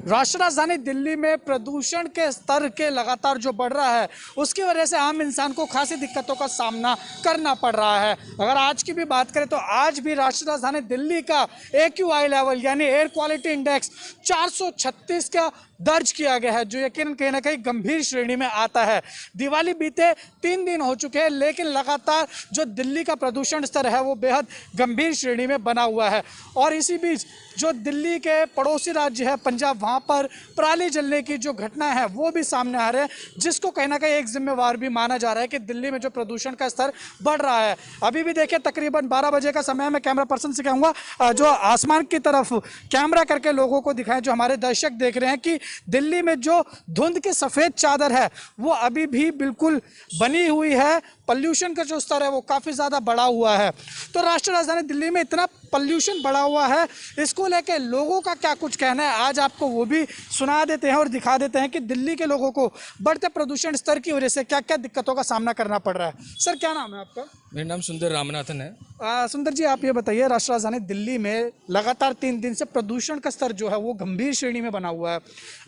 राष्ट्रीय राजधानी दिल्ली में प्रदूषण के स्तर के लगातार जो बढ़ रहा है उसकी वजह से आम इंसान को खासी दिक्कतों का सामना करना पड़ रहा है। अगर आज की भी बात करें तो आज भी राष्ट्रीय राजधानी दिल्ली का AQI लेवल यानी एयर क्वालिटी इंडेक्स 436 का दर्ज किया गया है, जो यकीनन कहीं ना कहीं गंभीर श्रेणी में आता है। दिवाली बीते 3 दिन हो चुके हैं, लेकिन लगातार जो दिल्ली का प्रदूषण स्तर है वो बेहद गंभीर श्रेणी में बना हुआ है। और इसी बीच जो दिल्ली के पड़ोसी राज्य है पंजाब, वहाँ पर पराली जलने की जो घटना है वो भी सामने आ रहे हैं, जिसको कहीं ना कहीं एक जिम्मेवार भी माना जा रहा है कि दिल्ली में जो प्रदूषण का स्तर बढ़ रहा है। अभी भी देखिए तकरीबन 12 बजे का समय है। मैं कैमरा पर्सन से कहूँगा जो आसमान की तरफ कैमरा करके लोगों को दिखाएं, जो हमारे दर्शक देख रहे हैं कि दिल्ली में जो धुंध की सफ़ेद चादर है वो अभी भी बिल्कुल बनी हुई है। पॉल्यूशन का जो स्तर है वो काफ़ी ज़्यादा बढ़ा हुआ है। तो राष्ट्रीय राजधानी दिल्ली में इतना पॉल्यूशन बढ़ा हुआ है, इसको लेके लोगों का क्या कुछ कहना है आज आपको वो भी सुना देते हैं और दिखा देते हैं कि दिल्ली के लोगों को बढ़ते प्रदूषण स्तर की वजह से क्या क्या दिक्कतों का सामना करना पड़ रहा है। सर क्या नाम है आपका? मेरा नाम सुंदर रामनाथन है। सुंदर जी, आप ये बताइए, राष्ट्रीय राजधानी दिल्ली में लगातार 3 दिन से प्रदूषण का स्तर जो है वो गंभीर श्रेणी में बना हुआ है।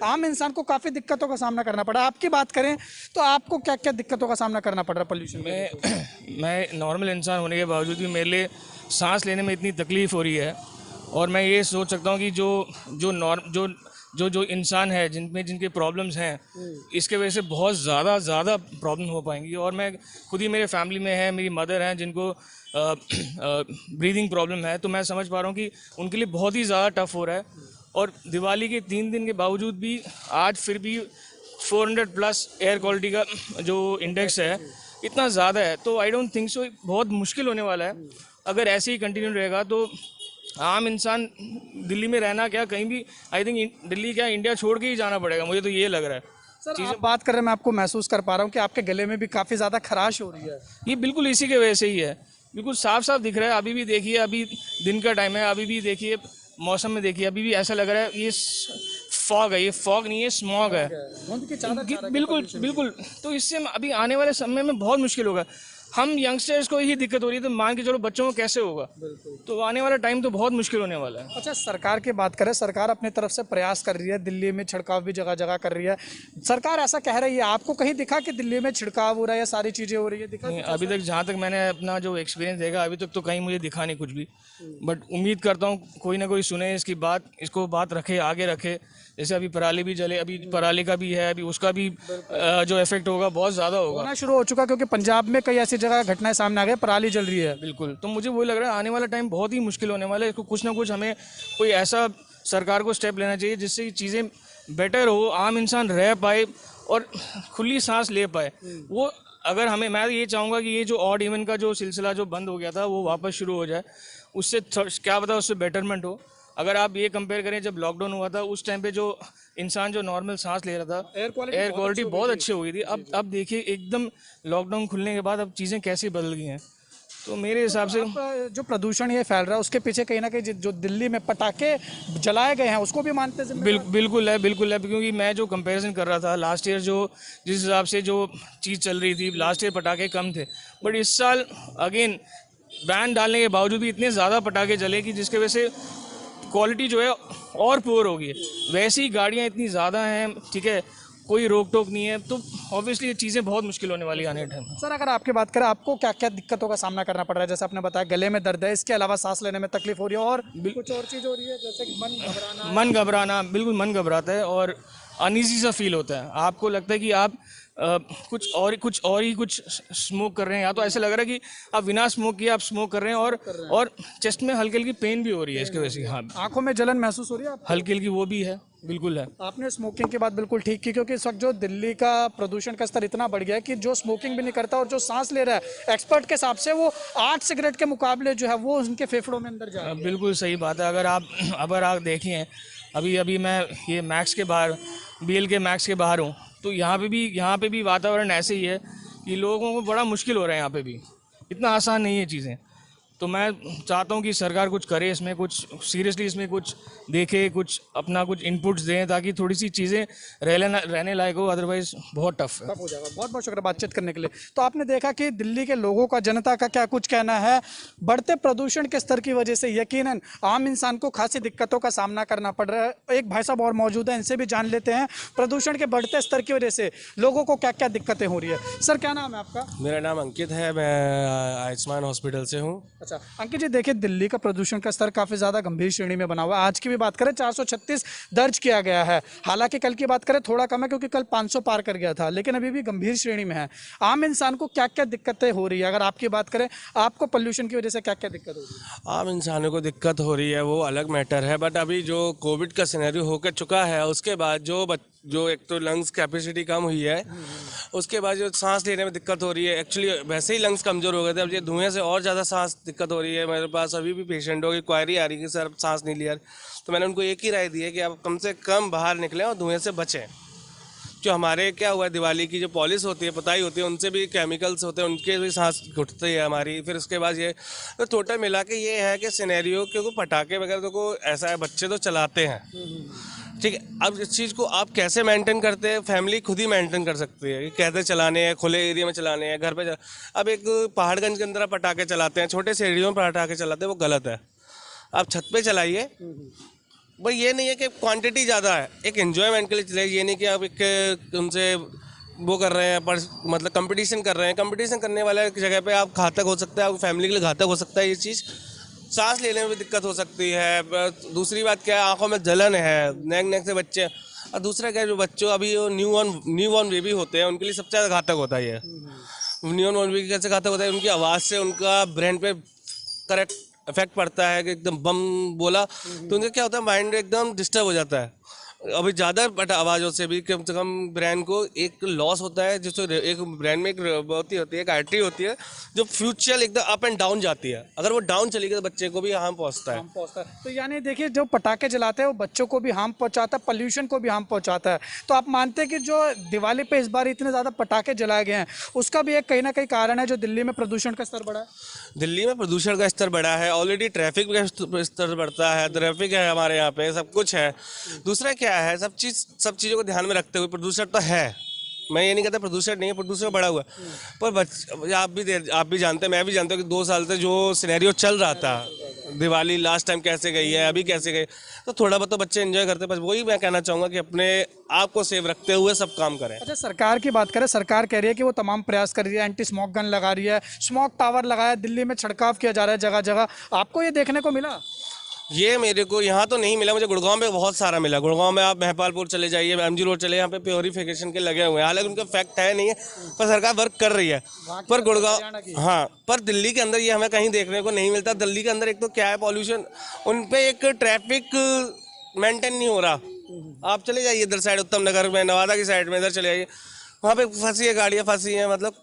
आम इंसान को काफ़ी दिक्कतों का सामना करना पड़ा। आपकी बात करें तो आपको क्या क्या दिक्कतों का सामना करना पड़ रहा है पॉल्यूशन में? मैं नॉर्मल इंसान होने के बावजूद भी मेरे लिए सांस लेने में इतनी तकलीफ़ हो रही है, और मैं ये सोच सकता हूँ कि जो इंसान है जिनके प्रॉब्लम्स हैं, इसके वजह से बहुत ज़्यादा प्रॉब्लम हो पाएंगी। और मैं खुद ही, मेरे फैमिली में है, मेरी मदर हैं जिनको ब्रीदिंग प्रॉब्लम है, तो मैं समझ पा रहा हूँ कि उनके लिए बहुत ही ज़्यादा टफ हो रहा है। और दिवाली के 3 दिन के बावजूद भी आज फिर भी 400 प्लस एयर क्वालिटी का जो इंडेक्स है इतना ज़्यादा है, तो आई डोंट थिंक सो बहुत मुश्किल होने वाला है। अगर ऐसे ही कंटिन्यू रहेगा तो आम इंसान दिल्ली में रहना क्या, कहीं भी आई थिंक दिल्ली क्या इंडिया छोड़ के ही जाना पड़ेगा, मुझे तो ये लग रहा है। सर आप बात कर रहे हैं, मैं आपको महसूस कर पा रहा हूँ कि आपके गले में भी काफ़ी ज़्यादा खराश हो रही है। ये बिल्कुल इसी के वजह से ही है, बिल्कुल साफ साफ दिख रहा है। अभी भी देखिए, अभी दिन का टाइम है, अभी भी देखिए मौसम में देखिए, अभी भी ऐसा लग रहा है ये फॉग है। ये फॉग नहीं है, स्मॉग है। बिल्कुल। तो इससे अभी आने वाले समय में बहुत मुश्किल होगा। हम यंगस्टर्स को ही दिक्कत हो रही है, तो मान के चलो बच्चों को कैसे होगा? तो आने वाला टाइम तो बहुत मुश्किल होने वाला है। अच्छा, सरकार की बात करें, सरकार अपनी तरफ से प्रयास कर रही है, दिल्ली में छिड़काव भी जगह जगह कर रही है। सरकार ऐसा कह रही है, आपको कहीं दिखा कि दिल्ली में छिड़काव हो रहा है या सारी चीज़ें हो रही है? दिखा नहीं, अभी तक जहाँ तक मैंने अपना जो एक्सपीरियंस देखा, अभी तक तो कहीं मुझे दिखा नहीं कुछ भी। बट उम्मीद करता हूँ कोई ना कोई सुने इसकी बात, इसको बात रखे, आगे रखे। जैसे अभी पराली भी जले, अभी पराली का भी है, अभी उसका भी जो इफेक्ट होगा बहुत ज़्यादा होगा, शुरू हो चुका, क्योंकि पंजाब में कई ऐसी जगह घटनाएं सामने आ गई, पराली जल रही है। बिल्कुल। तो मुझे वही लग रहा है आने वाला टाइम बहुत ही मुश्किल होने वाला है। इसको कुछ ना कुछ हमें कोई ऐसा सरकार को स्टेप लेना चाहिए जिससे चीज़ें बेटर हो, आम इंसान रह पाए और खुली सांस ले पाए। वो अगर हमें, मैं ये चाहूँगा कि ये जो ऑड इवन का जो सिलसिला जो बंद हो गया था वो वापस शुरू हो जाए। उससे क्या पता उससे बेटरमेंट हो। अगर आप ये कंपेयर करें, जब लॉकडाउन हुआ था उस टाइम पे जो इंसान जो नॉर्मल सांस ले रहा था, एयर क्वालिटी बहुत अच्छी हो गई थी। अब देखिए एकदम लॉकडाउन खुलने के बाद अब चीज़ें कैसे बदल गई हैं। तो मेरे हिसाब से जो प्रदूषण ये फैल रहा है उसके पीछे कहीं ना कहीं जो दिल्ली में पटाखे जलाए गए हैं उसको भी मानते हैं? बिल्कुल है, क्योंकि मैं जो कंपैरिजन कर रहा था लास्ट ईयर, जो जिस हिसाब से जो चीज़ चल रही थी, लास्ट ईयर पटाखे कम थे, बट इस साल अगेन बैन डालने के बावजूद भी इतने ज़्यादा पटाखे जले कि जिसकी वजह से क्वालिटी जो है और पुअर होगी। वैसी गाड़ियाँ इतनी ज़्यादा हैं, ठीक है, कोई रोक टोक नहीं है, तो ऑब्वियसली ये चीज़ें बहुत मुश्किल होने वाली आने टाइम। सर अगर आपकी बात करें, आपको क्या क्या दिक्कतों का सामना करना पड़ रहा है? जैसे आपने बताया गले में दर्द है, इसके अलावा सांस लेने में तकलीफ हो रही है, और कुछ और चीज़ हो रही है जैसे कि मन घबराना? बिल्कुल मन घबराता है और अनईजी सा फील होता है। आपको लगता है कि आप कुछ और स्मोक कर रहे हैं, या तो ऐसा लग रहा है कि आप बिना स्मोक किए आप स्मोक कर रहे हैं, और चेस्ट में हल्की हल्की पेन भी हो रही है इसकी वजह से। हाँ, आंखों में जलन महसूस हो रही है हल्की हल्की, वो भी है, बिल्कुल है। आपने स्मोकिंग की बात बिल्कुल ठीक की, क्योंकि इस वक्त जो दिल्ली का प्रदूषण का स्तर इतना बढ़ गया है कि जो स्मोकिंग भी नहीं करता और जो सांस ले रहा है, एक्सपर्ट के हिसाब से वो 8 सिगरेट के मुकाबले जो है वो उनके फेफड़ों में अंदर जा रहा है। बिल्कुल सही बात है। अगर आप देखिए, अभी मैं ये मैक्स के बाहर, BL के मैक्स के बाहर हूँ, तो यहाँ पे भी वातावरण ऐसे ही है कि लोगों को बड़ा मुश्किल हो रहा है। यहाँ पे भी इतना आसान नहीं है चीज़ें। तो मैं चाहता हूँ कि सरकार कुछ करे इसमें, कुछ सीरियसली इसमें कुछ देखे, कुछ अपना कुछ इनपुट्स दें ताकि थोड़ी सी चीज़ें रहने लायक हो, अदरवाइज बहुत टफ है। हो जाएगा। बहुत बहुत शुक्रिया बातचीत करने के लिए। तो आपने देखा कि दिल्ली के लोगों का, जनता का क्या कुछ कहना है। बढ़ते प्रदूषण के स्तर की वजह से यकीनन आम इंसान को खासी दिक्कतों का सामना करना पड़ रहा है। एक भाई साहब और मौजूद हैं, इनसे भी जान लेते हैं प्रदूषण के बढ़ते स्तर की वजह से लोगों को क्या क्या दिक्कतें हो रही है। सर क्या नाम है आपका? मेरा नाम अंकित है, मैं आयुष्मान हॉस्पिटल से हूँ। अच्छा अंकित जी, देखिए दिल्ली का प्रदूषण का स्तर काफ़ी ज़्यादा गंभीर श्रेणी में बना हुआ है। आज की भी बात करें 436 दर्ज किया गया है। हालांकि कल की बात करें थोड़ा कम है क्योंकि कल 500 पार कर गया था, लेकिन अभी भी गंभीर श्रेणी में है। आम इंसान को क्या क्या दिक्कतें हो रही है? अगर आपकी बात करें, आपको पोल्यूशन की वजह से क्या क्या दिक्कत हो रही है? आम इंसानों को दिक्कत हो रही है वो अलग मैटर है, बट अभी जो कोविड का सिनेरियो होकर चुका है उसके बाद जो एक तो लंग्स कैपेसिटी कम हुई है, उसके बाद जो सांस लेने में दिक्कत हो रही है। एक्चुअली वैसे ही लंग्स कमज़ोर हो गए थे, अब ये धुएं से और ज़्यादा सांस दिक्कत हो रही है। मेरे पास अभी भी पेशेंटों की क्वायरी आ रही है कि सर सांस नहीं लिया, तो मैंने उनको एक ही राय दी है कि आप कम से कम बाहर निकलें और धुएं से बचें। जो हमारे क्या हुआ, दिवाली की जो पॉलिश होती है, पताई होती है, उनसे भी केमिकल्स होते हैं, उनके भी सांस घुटती है हमारी। फिर उसके बाद ये तो टोटल मिला के ये है कि सिनेरियो, क्योंकि पटाखे वगैरह तो को ऐसा है, बच्चे तो चलाते हैं, ठीक है। अब इस चीज़ को आप कैसे मेंटेन करते हैं, फैमिली खुद ही मेंटेन कर सकती है कि कैसे चलाने हैं, खुले एरिया में चलाने हैं, घर पे अब एक पहाड़गंज के अंदर आप पटाखे चलाते हैं, छोटे से एरिया में पटाखे चलाते हैं, वो गलत है। आप छत पे चलाइए, भाई ये नहीं है कि क्वांटिटी ज़्यादा है, एक एंजॉयमेंट के लिए चलाइए। ये नहीं कि आप एक उनसे वो कर रहे हैं, पर मतलब कंपटीशन कर रहे हैं। कंपटीशन करने वाले जगह पे आप घातक हो सकता है, आपकी फैमिली के लिए घातक हो सकता है ये चीज़। सांस लेने में भी दिक्कत हो सकती है। दूसरी बात क्या है, आंखों में जलन है, नेक से बच्चे। और दूसरा क्या है, जो बच्चों अभी न्यू बॉर्न बेबी होते हैं, उनके लिए सबसे ज़्यादा घातक होता है ये। न्यू बॉर्न बेबी कैसे घातक होता है? उनकी आवाज़ से उनका ब्रेन पे करेक्ट इफेक्ट पड़ता है कि एकदम बम बोला तो उनका क्या होता है, माइंड एकदम डिस्टर्ब हो जाता है। अभी ज़्यादा बट आवाज़ों से भी कम से कम ब्रेन को एक लॉस होता है, जिससे एक ब्रेन में एक होती है, एक आर्टरी होती है जो फ्यूचर एकदम अप एंड डाउन जाती है। अगर वो डाउन चली गई तो बच्चे को भी हार्म पहुंचता है। तो यानी देखिए, जो पटाखे जलाते हैं वो बच्चों को भी हार्म पहुंचाता है, पोल्यूशन को भी हार्म पहुंचाता है। तो आप मानते हैं कि जो दिवाली पे इस बार इतने ज़्यादा पटाखे जलाए गए हैं, उसका भी एक कहीं ना कहीं कारण है जो दिल्ली में प्रदूषण का स्तर बढ़ा है? दिल्ली में प्रदूषण का स्तर बढ़ा है, ऑलरेडी ट्रैफिक का स्तर बढ़ता है, ट्रैफिक है हमारे यहाँ पे, सब कुछ है। दूसरा क्या है, सब चीज़ों को ध्यान में रखते हुए प्रदूषण तो है, मैं ये नहीं कहता प्रदूषण नहीं है, प्रदूषण बढ़ा हुआ है। पर आप भी जानते हैं, मैं भी जानता हूँ कि 2 साल से जो सिनेरियो चल रहा था, दिवाली लास्ट टाइम कैसे गई है, अभी कैसे गई, तो थोड़ा बहुत तो बच्चे एंजॉय करते हैं। बस वही मैं कहना चाहूँगा कि अपने आप को सेव रखते हुए सब काम करें। अच्छा, सरकार की बात करें, सरकार कह रही है कि वो तमाम प्रयास कर रही है, एंटी स्मोक गन लगा रही है, स्मोक टावर लगाया, दिल्ली में छिड़काव किया जा रहा है जगह जगह। आपको ये देखने को मिला? ये मेरे को यहाँ तो नहीं मिला, मुझे गुड़गांव में बहुत सारा मिला। गुड़गांव में आप महपालपुर चले जाइए, MG रोड चले, यहाँ पे प्योरीफिकेशन के लगे हुए हैं। हालांकि उनका फैक्ट है नहीं है, पर सरकार वर्क कर रही है। पर गुड़गांव, हाँ, पर दिल्ली के अंदर ये हमें कहीं देखने को नहीं मिलता। दिल्ली के अंदर एक तो क्या है, पॉल्यूशन, उन पे एक ट्रैफिक मेंटेन नहीं हो रहा। आप चले जाइए इधर साइड, उत्तम नगर में, नवादा की साइड में इधर चले जाइए, वहाँ पे फंसी है, गाड़ियाँ फंसी हैं। मतलब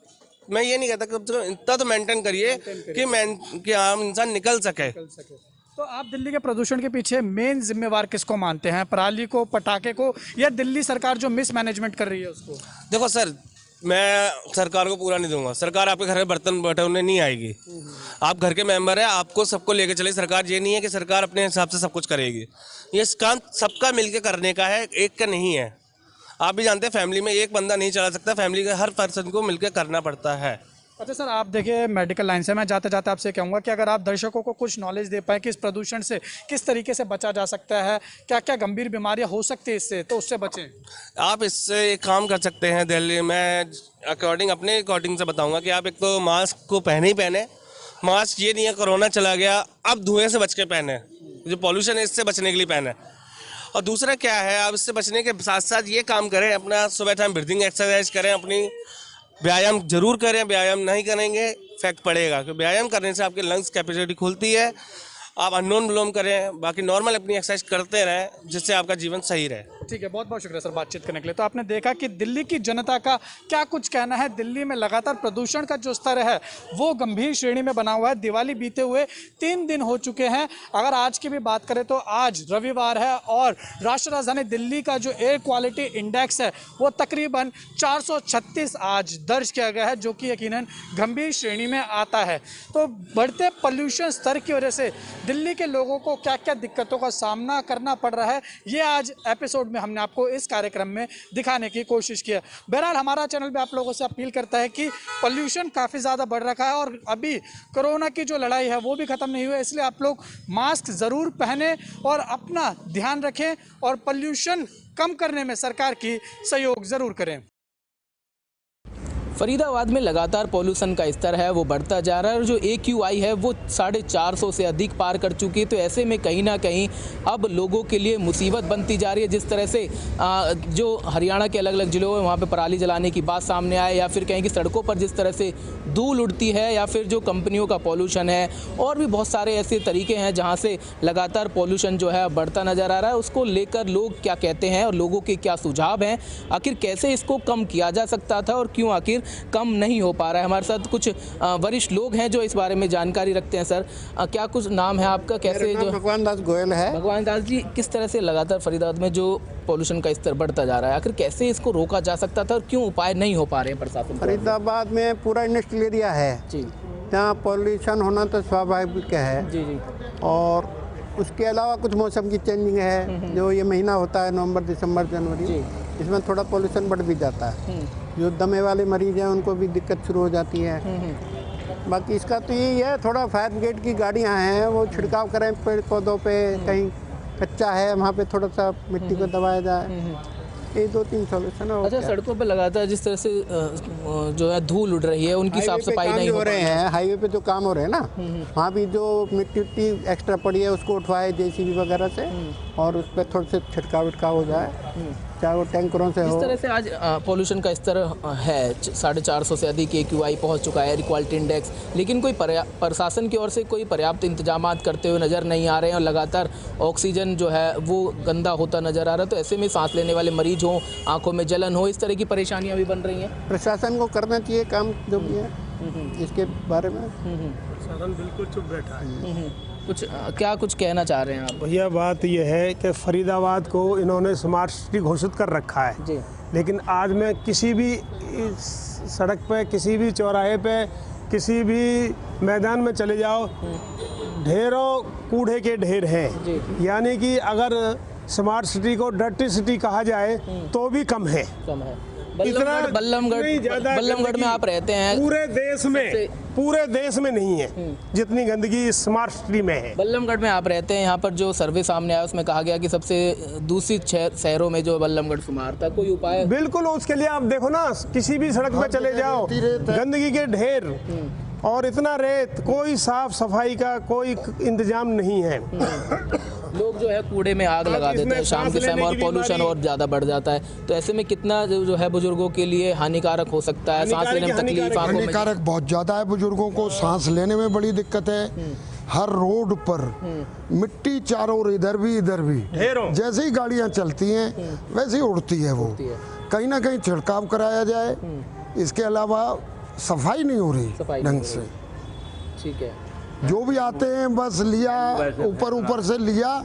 मैं ये नहीं कहता, कम से कम इतना तो मेंटेन करिए कि आम इंसान निकल सके। तो आप दिल्ली के प्रदूषण के पीछे मेन जिम्मेवार किसको मानते हैं? पराली को, पटाखे को, या दिल्ली सरकार जो मिसमैनेजमेंट कर रही है उसको? देखो सर, मैं सरकार को पूरा नहीं दूंगा। सरकार आपके घर में बर्तन बटोरने नहीं आएगी। आप घर के मेंबर हैं, आपको सबको लेके चले। सरकार ये नहीं है कि सरकार अपने हिसाब से सब कुछ करेगी। ये काम सबका मिलके करने का है, एक का नहीं है। आप भी जानते हैं, फैमिली में एक बंदा नहीं चला सकता, फैमिली के हर पर्सन को मिलकर करना पड़ता है। अच्छा सर, आप देखिए मेडिकल लाइन से, मैं जाते जाते आपसे कहूँगा कि अगर आप दर्शकों को कुछ नॉलेज दे पाए कि इस प्रदूषण से किस तरीके से बचा जा सकता है, क्या क्या गंभीर बीमारियां हो सकती है इससे, तो उससे बचें। आप इससे एक काम कर सकते हैं। दिल्ली में अपने अकॉर्डिंग से बताऊंगा कि आप एक तो मास्क को पहने ही पहने। मास्क ये नहीं है कोरोना चला गया अब धुएं से बच के पहने, जो पॉल्यूशन है इससे बचने के लिए पहने। और दूसरा क्या है, आप इससे बचने के साथ साथ ये काम करें, अपना सुबह टाइम ब्रीथिंग एक्सरसाइज करें, अपनी व्यायाम जरूर करें। व्यायाम नहीं करेंगे इफेक्ट पड़ेगा, क्योंकि व्यायाम करने से आपके लंग्स कैपेसिटी खुलती है। आप अनुलोम विलोम करें, बाकी नॉर्मल अपनी एक्सरसाइज करते रहें, जिससे आपका जीवन सही रहे। ठीक है, बहुत बहुत शुक्रिया सर बातचीत करने के लिए। तो आपने देखा कि दिल्ली की जनता का क्या कुछ कहना है। दिल्ली में लगातार प्रदूषण का जो स्तर है वो गंभीर श्रेणी में बना हुआ है। दिवाली बीते हुए 3 दिन हो चुके हैं। अगर आज की भी बात करें तो आज रविवार है और राष्ट्रीय राजधानी दिल्ली का जो एयर क्वालिटी इंडेक्स है वो तकरीबन 436 आज दर्ज किया गया है, जो कि यकीनन गंभीर श्रेणी में आता है। तो बढ़ते पोल्यूशन स्तर की वजह से दिल्ली के लोगों को क्या क्या दिक्कतों का सामना करना पड़ रहा है, ये आज एपिसोड में हमने आपको इस कार्यक्रम में दिखाने की कोशिश की है। बहरहाल हमारा चैनल भी आप लोगों से अपील करता है कि पोल्यूशन काफ़ी ज़्यादा बढ़ रखा है और अभी कोरोना की जो लड़ाई है वो भी ख़त्म नहीं हुई है, इसलिए आप लोग मास्क ज़रूर पहने और अपना ध्यान रखें और पोल्यूशन कम करने में सरकार की सहयोग ज़रूर करें। फरीदाबाद में लगातार पॉल्यूशन का स्तर है वो बढ़ता जा रहा है और जो AQI है वो 450 से अधिक पार कर चुकी है। तो ऐसे में कहीं ना कहीं अब लोगों के लिए मुसीबत बनती जा रही है। जिस तरह से जो हरियाणा के अलग अलग ज़िलों में वहाँ पे पराली जलाने की बात सामने आए, या फिर कहीं कि सड़कों पर जिस तरह से धूल उड़ती है, या फिर जो कंपनियों का पॉल्यूशन है, और भी बहुत सारे ऐसे तरीके हैं जहाँ से लगातार पॉल्यूशन जो है बढ़ता नज़र आ रहा है। उसको लेकर लोग क्या कहते हैं और लोगों के क्या सुझाव हैं, आखिर कैसे इसको कम किया जा सकता था और क्यों आखिर कम नहीं हो पा रहा है। हमारे साथ कुछ वरिष्ठ लोग हैं जो इस बारे में जानकारी रखते हैं। सर, क्या कुछ नाम है आपका, कैसे जो भगवान दास गोयल है। भगवान दास जी, किस तरह से लगातार फरीदाबाद में जो पॉल्यूशन का स्तर बढ़ता जा रहा है, आखिर कैसे इसको रोका जा सकता था और क्यों उपाय नहीं हो पा रहे हैं प्रशासन? फरीदाबाद में पूरा इंडस्ट्रियल एरिया है जी, जहाँ पॉल्यूशन होना तो स्वाभाविक है। जी जी, और उसके अलावा कुछ मौसम की चेंजिंग है, जो ये महीना होता है नवंबर दिसंबर जनवरी, जी। इसमें थोड़ा पॉल्यूशन बढ़ भी जाता है। जो दमे वाले मरीज हैं उनको भी दिक्कत शुरू हो जाती है। बाकी इसका तो यही है, थोड़ा फायर ब्रिगेड की गाड़ियाँ हैं वो छिड़काव करें पेड़ पौधों पे, कहीं कच्चा है वहाँ पे थोड़ा सा मिट्टी को दबाया जाए। ये 2-3 सॉल्यूशन है। अच्छा, सड़कों पे लगातार जिस तरह से जो है धूल उड़ रही है, उनकी साफ सफाई नहीं हो रहे हैं। हाईवे पे जो काम हो रहे हैं ना, वहाँ भी जो मिट्टी एक्स्ट्रा पड़ी है उसको उठवाए JCB वगैरह से और उस पर थोड़े से छिड़काव विटकाव हो जाए, चाहे वो टैंकरों से हो। इस तरह से आज पॉल्यूशन का स्तर है 450 से अधिक AQI पहुंच चुका है, एयर क्वालिटी इंडेक्स, लेकिन कोई प्रशासन की ओर से कोई पर्याप्त इंतजाम करते हुए नज़र नहीं आ रहे हैं और लगातार ऑक्सीजन जो है वो गंदा होता नज़र आ रहा है। तो ऐसे में सांस लेने वाले मरीज हों, आंखों में जलन हो, इस तरह की परेशानियां भी बन रही हैं। प्रशासन को करना चाहिए काम जो भी है इसके बारे में। प्रशासन बिल्कुल चुप बैठा है। कुछ कहना चाह रहे हैं आप? भैया बात यह है कि फरीदाबाद को इन्होंने स्मार्ट सिटी घोषित कर रखा है जी, लेकिन आज मैं किसी भी सड़क पे, किसी भी चौराहे पे, किसी भी मैदान में चले जाओ, ढेरों कूड़े के ढेर हैं। यानी कि अगर स्मार्ट सिटी को डर्टी सिटी कहा जाए तो भी कम है। बल्लमगढ़ में आप रहते हैं, पूरे देश में नहीं है जितनी गंदगी स्मार्ट सिटी में है। बल्लमगढ़ में आप रहते हैं, यहाँ पर जो सर्वे सामने आया उसमें कहा गया कि सबसे दूषित शहरों में जो बल्लमगढ़ शुमार था। कोई उपाय? बिल्कुल, उसके लिए आप देखो ना, किसी भी सड़क पे चले जाओ, गंदगी के ढेर और इतना रेत, कोई साफ सफाई का कोई इंतजाम नहीं है। लोग जो है कूड़े में आग लगा देते हैं शाम के समय और पॉल्यूशन और ज़्यादा बढ़ जाता है। तो ऐसे में कितना जो है बुजुर्गों के लिए हानिकारक हो सकता है, सांस लेने में तकलीफ, हानिकारक बहुत ज़्यादा है। बुजुर्गों को सांस लेने में बड़ी दिक्कत है। हर रोड पर मिट्टी चारों ओर, इधर भी जैसे ही गाड़ियाँ चलती हैं वैसे ही उड़ती है वो। कहीं ना कहीं छिड़काव कराया जाए। इसके अलावा सफाई नहीं हो रही ढंग से। ठीक है, जो भी आते हैं बस लिया, ऊपर से लिया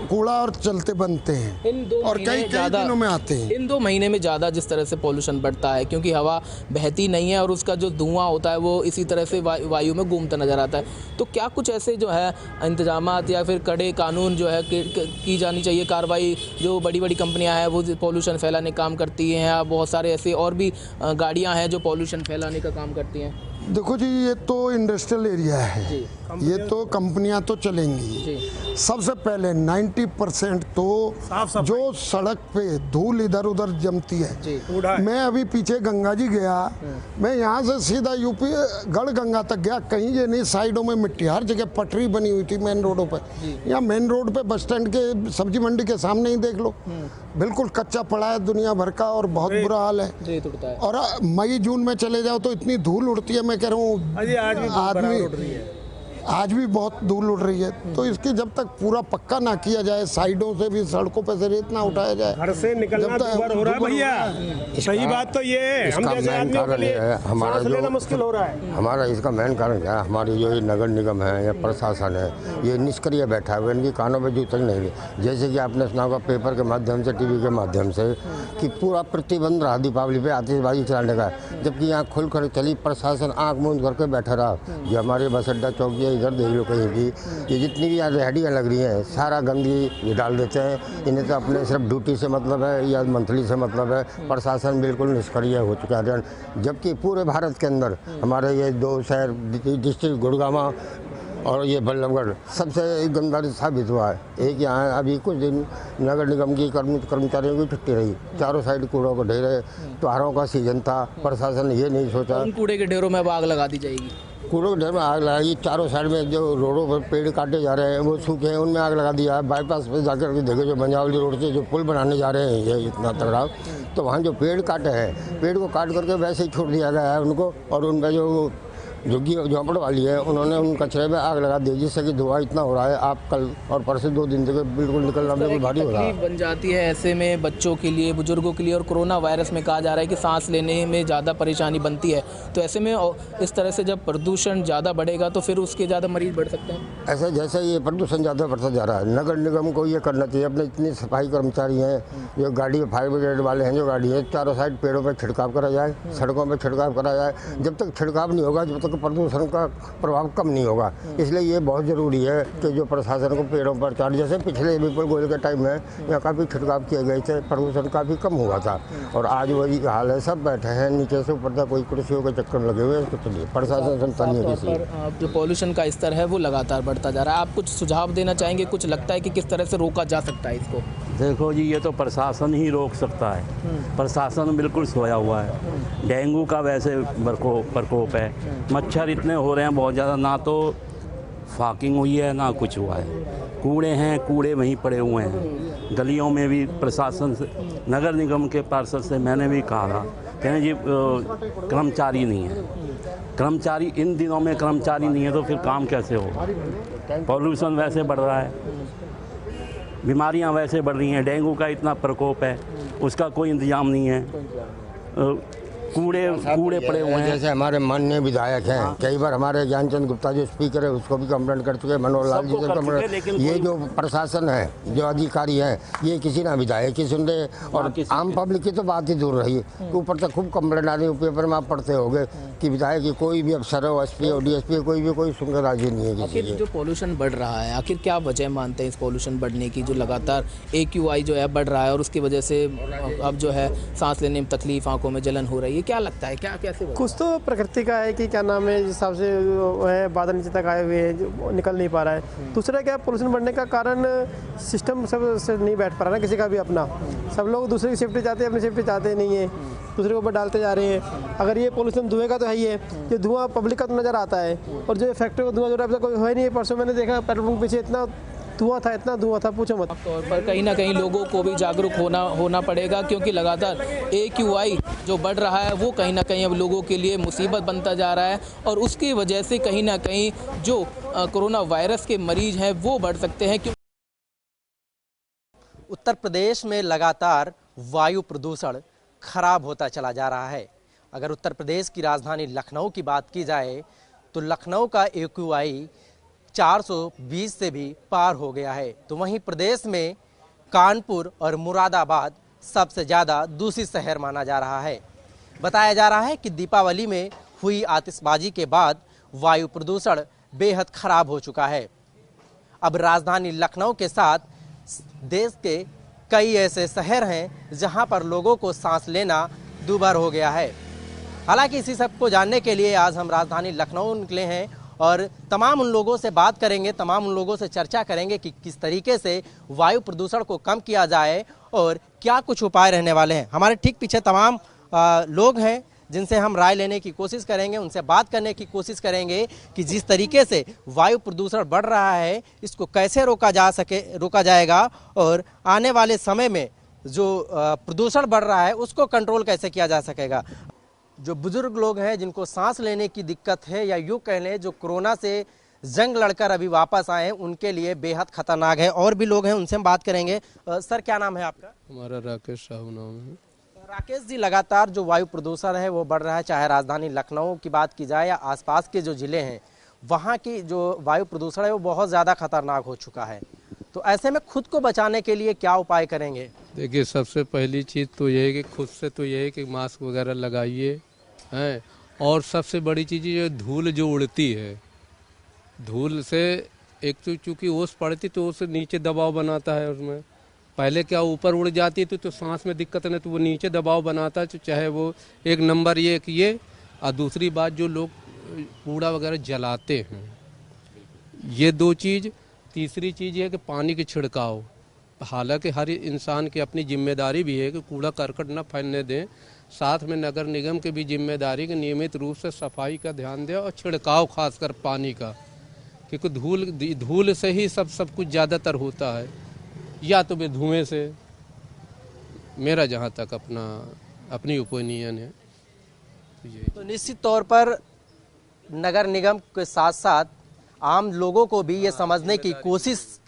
कूड़ा और चलते बनते हैं। और कई दिनों में आते हैं। इन 2 महीने में ज़्यादा जिस तरह से पॉल्यूशन बढ़ता है, क्योंकि हवा बहती नहीं है और उसका जो धुआं होता है वो इसी तरह से वायु में घूमता नज़र आता है। तो क्या कुछ ऐसे जो है इंतजामात या फिर कड़े कानून जो है की जानी चाहिए, कार्रवाई? जो बड़ी बड़ी कंपनियां हैं वो पॉल्यूशन फैलाने का काम करती हैं, या बहुत सारे ऐसे और भी गाड़ियाँ हैं जो पॉल्यूशन फैलाने का काम करती हैं? देखो जी, ये तो इंडस्ट्रियल एरिया है, ये तो कंपनियां तो चलेंगी। सबसे पहले 90% तो जो सड़क पे धूल इधर उधर जमती है। मैं अभी पीछे गंगा जी गया, मैं यहाँ से सीधा यूपी गढ़ गंगा तक गया, कहीं ये नहीं साइडों में मिट्टी, हर जगह पटरी बनी हुई थी मेन रोडों पर। यहाँ मेन रोड पे बस स्टैंड के सब्जी मंडी के सामने ही देख लो, बिल्कुल कच्चा पड़ा है दुनिया भर का और बहुत बुरा हाल है। और मई जून में चले जाओ तो इतनी धूल उड़ती है, मैं कह रहा हूँ आदमी आज भी बहुत धूल उड़ रही है। तो इसकी जब तक पूरा पक्का ना किया जाए, साइडों से भी सड़कों पे से रेत ना उठाया जाए, घर से निकलना दुभर हो रहा है भैया। सही बात तो ये है, हम जैसे आदमियों के लिए सांस लेना मुश्किल हो रहा है। हमारा इसका मेन कारण क्या है, हमारी जो ये नगर निगम है या प्रशासन है, ये निष्क्रिय बैठा हुआ है, इनकी कानों में जूते नहीं है। जैसे कि आपने सुना होगा पेपर के माध्यम से, टीवी के माध्यम से, कि पूरा प्रतिबंध रहा दीपावली पे आतिशबाजी चलाने का, जबकि यहाँ खुल कर चली, प्रशासन आंख मूंद करके बैठा रहा। जो हमारे बस अड्डा चौकी है, इधर देख लो कहीं भी, ये जितनी भी यहाँ रेहड़ियाँ लग रही हैं, सारा गंदगी ये डाल देते हैं। इन्हें तो अपने सिर्फ ड्यूटी से मतलब है या मंथली से मतलब है। प्रशासन बिल्कुल निष्क्रिय हो चुका है, जबकि पूरे भारत के अंदर हमारे ये 2 शहर डिस्ट्रिक्ट गुड़गांव और ये बल्लभगढ़ सबसे गंदा साबित हुआ है। एक यहाँ अभी कुछ दिन नगर निगम की कर्मचारियों की छुट्टी रही, चारों साइड कूड़ों को ढेर है। त्योहारों का सीजन था, प्रशासन ने ये नहीं सोचा उन कूड़े के ढेरों में अब आग लगा दी जाएगी। कूड़ों के ढेर में आग लगाई, चारों साइड में जो रोडों पर पेड़ काटे जा रहे हैं वो सूखे हैं, उनमें आग लगा दिया है। बाईपास पे जाकर के देखो, जो बंजावली रोड से जो पुल बनाने जा रहे हैं, ये इतना तगड़ा, तो वहाँ जो पेड़ काटे हैं, पेड़ को काट करके वैसे ही छोड़ दिया गया है उनको। और उनमें जो झुग्गी झोंपड़ वाली है, उन्होंने उन कचरे में आग लगा दी, जिससे कि धुआं इतना हो रहा है। आप कल और परसों 2 दिन तक बिल्कुल निकलना बिल्कुल भारी हो रहा है। बन जाती है ऐसे में बच्चों के लिए, बुजुर्गों के लिए, और कोरोना वायरस में कहा जा रहा है कि सांस लेने में ज़्यादा परेशानी बनती है। तो ऐसे में इस तरह से जब प्रदूषण ज़्यादा बढ़ेगा तो फिर उसके ज़्यादा मरीज बढ़ सकते हैं। ऐसे जैसे ये प्रदूषण ज़्यादा बढ़ता जा रहा है, नगर निगम को ये करना चाहिए। अपने इतने सफाई कर्मचारी हैं, जो गाड़ी फायर ब्रिगेड वाले हैं, जो गाड़ी है, चारों साइड पेड़ों पर छिड़काव करा जाए, सड़कों पर छिड़काव करा जाए। जब तक छिड़काव नहीं होगा, जब तक प्रदूषण का प्रभाव कम नहीं होगा। इसलिए ये बहुत ज़रूरी है कि जो प्रशासन को पेड़ों पर चार, जैसे पिछले विपुल गोयल के टाइम में यहाँ काफ़ी छिड़काव किए गए थे, प्रदूषण काफ़ी कम हुआ था। और आज वही हाल है, सब बैठे हैं नीचे से ऊपर तक, कोई कुर्सियों के चक्कर लगे हुए हैं। तो चलिए, प्रशासन क्षमता नहीं है किसी। जो पॉल्यूशन का स्तर है वो लगातार बढ़ता जा रहा है। आप कुछ सुझाव देना चाहेंगे? कुछ लगता है कि किस तरह से रोका जा सकता है इसको? देखो जी, ये तो प्रशासन ही रोक सकता है। प्रशासन बिल्कुल सोया हुआ है। डेंगू का वैसे प्रकोप है, मच्छर इतने हो रहे हैं बहुत ज़्यादा, ना तो फाकिंग हुई है ना कुछ हुआ है। कूड़े हैं, कूड़े वहीं पड़े हुए हैं गलियों में भी। प्रशासन से, नगर निगम के पार्षद से मैंने भी कहा था, कहने जी कर्मचारी नहीं है, कर्मचारी इन दिनों में कर्मचारी नहीं है तो फिर काम कैसे होगा? पॉल्यूशन वैसे बढ़ रहा है, बीमारियां वैसे बढ़ रही हैं, डेंगू का इतना प्रकोप है, उसका कोई इंतजाम नहीं है। कूड़े पड़े हुए हैं। जैसे हमारे माननीय विधायक हैं, कई बार हमारे ज्ञानचंद गुप्ता जो स्पीकर है उसको भी कंप्लेंट कर चुके हैं, मनोहर लाल जी से कंप्लेंट। ये जो प्रशासन है, जो अधिकारी हैं, ये किसी ना विधायक की सुन रहे, और आम पब्लिक की तो बात ही दूर रही। ऊपर तक खूब कंप्लेंट आ रही है, पेपर में आप पढ़ते होंगे कि विधायक की कोई भी अफसर हो, एसपी हो, डीएसपी, कोई सुनकर राजी नहीं है किसी की। जो पॉल्यूशन बढ़ रहा है, आखिर क्या वजह मानते हैं इस पॉल्यूशन बढ़ने की? जो लगातार AQI जो है बढ़ रहा है और उसकी वजह से अब जो है सांस लेने में तकलीफ, आंखों में जलन हो रही है, क्या लगता है? क्या कैसे कुछ तो प्रकृति का है कि क्या नाम है, जिस हिसाब से है बादल नीचे तक आए हुए हैं, जो निकल नहीं पा रहा है। दूसरा क्या, पोल्यूशन बढ़ने का कारण सिस्टम सब से नहीं बैठ पा रहा ना किसी का भी अपना। सब लोग दूसरे की सेफ्टी चाहते हैं, अपनी सेफ्टी चाहते नहीं है, दूसरे के ऊपर डालते जा रहे हैं। अगर ये पोल्यूशन धुएं का तो है ही है, ये धुआं पब्लिक का तो नज़र आता है, और जो फैक्ट्री का धुआं जो है कोई है नहीं है। परसों मैंने देखा पेट्रोल पंप पीछे इतना धुआं था, पूछो मत। तौर पर कहीं ना कहीं लोगों को भी जागरूक होना पड़ेगा, क्योंकि लगातार AQI जो बढ़ रहा है वो कहीं ना कहीं अब लोगों के लिए मुसीबत बनता जा रहा है, और उसकी वजह से कहीं ना कहीं जो कोरोना वायरस के मरीज हैं वो बढ़ सकते हैं। उत्तर प्रदेश में लगातार वायु प्रदूषण खराब होता चला जा रहा है। अगर उत्तर प्रदेश की राजधानी लखनऊ की बात की जाए तो लखनऊ का AQI 420 से भी पार हो गया है। तो वहीं प्रदेश में कानपुर और मुरादाबाद सबसे ज़्यादा दूषित शहर माना जा रहा है। बताया जा रहा है कि दीपावली में हुई आतिशबाजी के बाद वायु प्रदूषण बेहद खराब हो चुका है। अब राजधानी लखनऊ के साथ देश के कई ऐसे शहर हैं जहां पर लोगों को सांस लेना दूभर हो गया है। हालांकि इसी सब को जानने के लिए आज हम राजधानी लखनऊ निकले हैं और तमाम उन लोगों से बात करेंगे, तमाम उन लोगों से चर्चा करेंगे कि किस तरीके से वायु प्रदूषण को कम किया जाए और क्या कुछ उपाय रहने वाले हैं। हमारे ठीक पीछे तमाम लोग हैं जिनसे हम राय लेने की कोशिश करेंगे, उनसे बात करने की कोशिश करेंगे कि जिस तरीके से वायु प्रदूषण बढ़ रहा है इसको कैसे रोका जाएगा, और आने वाले समय में जो प्रदूषण बढ़ रहा है उसको कंट्रोल कैसे किया जा सकेगा। जो बुजुर्ग लोग हैं जिनको सांस लेने की दिक्कत है, या यूँ कह लें जो कोरोना से जंग लड़कर अभी वापस आए हैं उनके लिए बेहद खतरनाक है। और भी लोग हैं, उनसे हम बात करेंगे। सर, क्या नाम है आपका? हमारा राकेश साहू नाम है। राकेश जी, लगातार जो वायु प्रदूषण है वो बढ़ रहा है, चाहे राजधानी लखनऊ की बात की जाए या आसपास के जो ज़िले हैं वहाँ की जो वायु प्रदूषण है वो बहुत ज़्यादा खतरनाक हो चुका है। तो ऐसे में खुद को बचाने के लिए क्या उपाय करेंगे? देखिए, सबसे पहली चीज़ तो ये है कि खुद से तो ये है कि मास्क वगैरह लगाइए हैं। और सबसे बड़ी चीज़ ये धूल जो उड़ती है, धूल से एक तो चूँकि ओस पड़ती तो ओस नीचे दबाव बनाता है। उसमें पहले क्या ऊपर उड़ जाती थी तो सांस में दिक्कत नहीं, तो वो नीचे दबाव बनाता है। तो चाहे वो एक नंबर ये और दूसरी बात जो लोग कूड़ा वगैरह जलाते हैं, ये दो चीज़। तीसरी चीज़ ये है कि पानी की छिड़काव। हालांकि हर इंसान की अपनी जिम्मेदारी भी है कि कूड़ा करकट न फैलने दें, साथ में नगर निगम की भी जिम्मेदारी कि नियमित रूप से सफाई का ध्यान दें और छिड़काव खासकर पानी का, क्योंकि धूल से ही सब कुछ ज़्यादातर होता है, या तो वे धुएं से। मेरा जहाँ तक अपनी ओपिनियन है तो निश्चित तौर पर नगर निगम के साथ साथ आम लोगों को भी ये समझने की कोशिश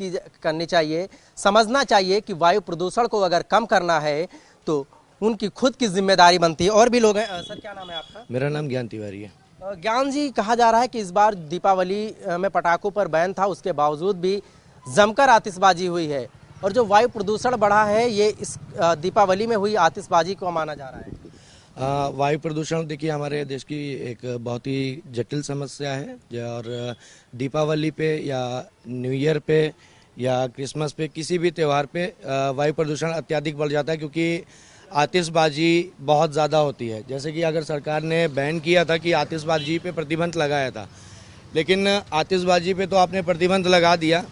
करनी चाहिए, समझना चाहिए कि वायु प्रदूषण को अगर कम करना है तो उनकी खुद की जिम्मेदारी बनती है। और भी लोग हैं। सर, क्या नाम है आपका? मेरा नाम ज्ञान तिवारी है। ज्ञान जी, कहा जा रहा है कि इस बार दीपावली में पटाखों पर बैन था, उसके बावजूद भी जमकर आतिशबाजी हुई है और जो वायु प्रदूषण बढ़ा है ये इस दीपावली में हुई आतिशबाजी को माना जा रहा है। वायु प्रदूषण देखिए हमारे देश की एक बहुत ही जटिल समस्या है। और दीपावली पे या न्यू ईयर पे या क्रिसमस पे किसी भी त्यौहार पे वायु प्रदूषण अत्यधिक बढ़ जाता है, क्योंकि आतिशबाजी बहुत ज़्यादा होती है। जैसे कि अगर सरकार ने बैन किया था कि आतिशबाजी पे प्रतिबंध लगाया था, लेकिन आतिशबाजी पे तो आपने प्रतिबंध लगा दिया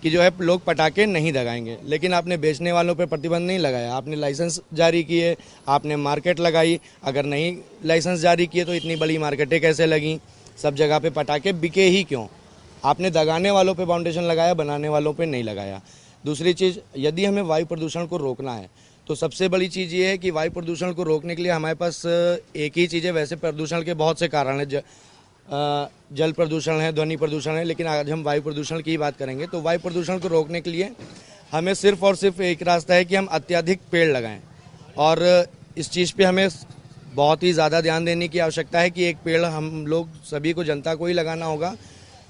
कि जो है लोग पटाखे नहीं दगाएंगे, लेकिन आपने बेचने वालों पे प्रतिबंध नहीं लगाया। आपने लाइसेंस जारी किए, आपने मार्केट लगाई। अगर नहीं लाइसेंस जारी किए तो इतनी बड़ी मार्केटें कैसे लगीं? सब जगह पे पटाखे बिके ही क्यों? आपने दगाने वालों पे फाउंडेशन लगाया, बनाने वालों पे नहीं लगाया। दूसरी चीज़, यदि हमें वायु प्रदूषण को रोकना है तो सबसे बड़ी चीज़ ये है कि वायु प्रदूषण को रोकने के लिए हमारे पास एक ही चीज़ है। वैसे प्रदूषण के बहुत से कारण हैं, जल प्रदूषण है, ध्वनि प्रदूषण है, लेकिन आज हम वायु प्रदूषण की बात करेंगे। तो वायु प्रदूषण को रोकने के लिए हमें सिर्फ और सिर्फ एक रास्ता है कि हम अत्यधिक पेड़ लगाएं। और इस चीज़ पे हमें बहुत ही ज़्यादा ध्यान देने की आवश्यकता है कि एक पेड़ हम लोग सभी को, जनता को ही लगाना होगा,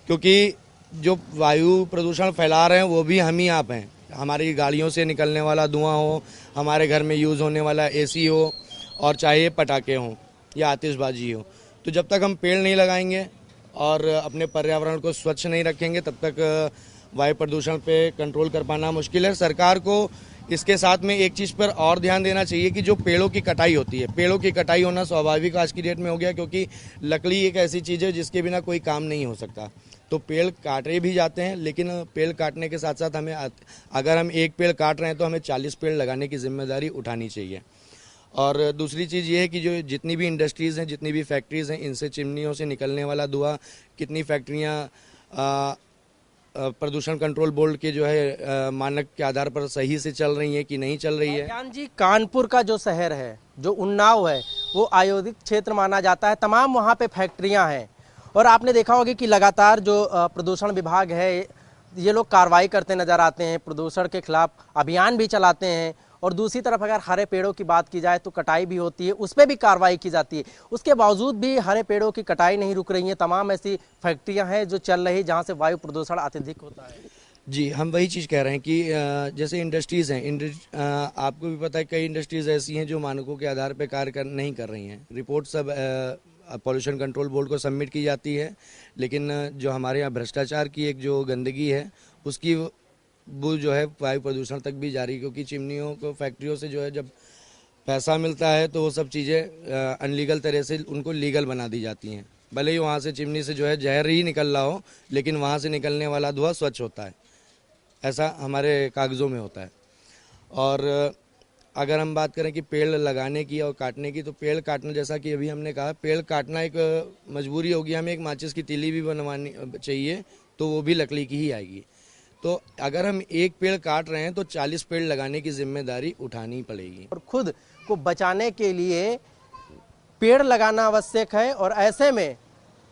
क्योंकि जो वायु प्रदूषण फैला रहे हैं वो भी हम ही आप हैं। हमारी गाड़ियों से निकलने वाला धुआं हो, हमारे घर में यूज़ होने वाला एसी हो, और चाहे पटाखे हों या आतिशबाजी हो, तो जब तक हम पेड़ नहीं लगाएंगे और अपने पर्यावरण को स्वच्छ नहीं रखेंगे तब तक वायु प्रदूषण पे कंट्रोल कर पाना मुश्किल है। सरकार को इसके साथ में एक चीज़ पर और ध्यान देना चाहिए कि जो पेड़ों की कटाई होती है, पेड़ों की कटाई होना स्वाभाविक आज की डेट में हो गया, क्योंकि लकड़ी एक ऐसी चीज़ है जिसके बिना कोई काम नहीं हो सकता। तो पेड़ काटे भी जाते हैं, लेकिन पेड़ काटने के साथ साथ हमें, अगर हम एक पेड़ काट रहे हैं तो हमें 40 पेड़ लगाने की जिम्मेदारी उठानी चाहिए। और दूसरी चीज़ ये है कि जो जितनी भी इंडस्ट्रीज़ हैं, जितनी भी फैक्ट्रीज़ हैं, इनसे चिमनियों से निकलने वाला धुआं, कितनी फैक्ट्रियाँ प्रदूषण कंट्रोल बोर्ड के जो है मानक के आधार पर सही से चल रही है कि नहीं चल रही है। ज्ञान जी, कानपुर का जो शहर है, जो उन्नाव है, वो आयोजित क्षेत्र माना जाता है, तमाम वहाँ पे फैक्ट्रियाँ हैं और आपने देखा होगा कि लगातार जो प्रदूषण विभाग है ये लोग कार्रवाई करते नज़र आते हैं, प्रदूषण के खिलाफ अभियान भी चलाते हैं। और दूसरी तरफ अगर हरे पेड़ों की बात की जाए तो कटाई भी होती है, उस पर भी कार्रवाई की जाती है। उसके बावजूद भी हरे पेड़ों की कटाई नहीं रुक रही है। तमाम ऐसी फैक्ट्रियां हैं जो चल रही, जहां से वायु प्रदूषण अत्यधिक होता है। जी, हम वही चीज़ कह रहे हैं कि जैसे इंडस्ट्रीज़ हैं, आपको भी पता है कई इंडस्ट्रीज़ ऐसी हैं जो मानकों के आधार पर कार्य नहीं कर रही हैं। रिपोर्ट सब पॉल्यूशन कंट्रोल बोर्ड को सबमिट की जाती है, लेकिन जो हमारे यहाँ भ्रष्टाचार की एक जो गंदगी है उसकी वो जो है वायु प्रदूषण तक भी जारी, क्योंकि चिमनियों को, फैक्ट्रियों से जो है जब पैसा मिलता है तो वो सब चीज़ें अनलीगल तरह से उनको लीगल बना दी जाती हैं। भले ही वहाँ से चिमनी से जो है जहर ही निकल रहा हो, लेकिन वहाँ से निकलने वाला धुआं स्वच्छ होता है, ऐसा हमारे कागज़ों में होता है। और अगर हम बात करें कि पेड़ लगाने की और काटने की, तो पेड़ काटना, जैसा कि अभी हमने कहा, पेड़ काटना एक मजबूरी होगी। हमें एक माचिस की तीली भी बनवानी चाहिए तो वो भी लकड़ी की ही आएगी। तो अगर हम एक पेड़ काट रहे हैं तो 40 पेड़ लगाने की जिम्मेदारी उठानी पड़ेगी। और खुद को बचाने के लिए पेड़ लगाना आवश्यक है। और ऐसे में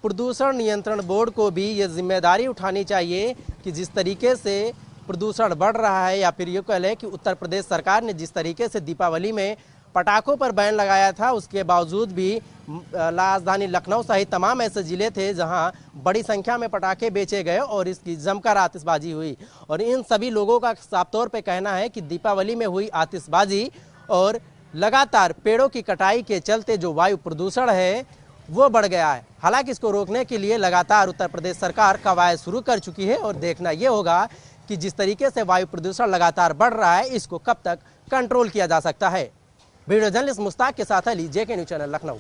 प्रदूषण नियंत्रण बोर्ड को भी ये जिम्मेदारी उठानी चाहिए कि जिस तरीके से प्रदूषण बढ़ रहा है, या फिर ये कह लें कि उत्तर प्रदेश सरकार ने जिस तरीके से दीपावली में पटाखों पर बैन लगाया था, उसके बावजूद भी राजधानी लखनऊ सहित तमाम ऐसे ज़िले थे जहां बड़ी संख्या में पटाखे बेचे गए और इसकी जमकर आतिशबाजी हुई। और इन सभी लोगों का साफ तौर पे कहना है कि दीपावली में हुई आतिशबाजी और लगातार पेड़ों की कटाई के चलते जो वायु प्रदूषण है वो बढ़ गया है। हालांकि इसको रोकने के लिए लगातार उत्तर प्रदेश सरकार कवायद शुरू कर चुकी है और देखना ये होगा कि जिस तरीके से वायु प्रदूषण लगातार बढ़ रहा है, इसको कब तक कंट्रोल किया जा सकता है। वीडियो जर्नलिस्ट मुश्ताक के साथ Ali, JK news channel Lucknow.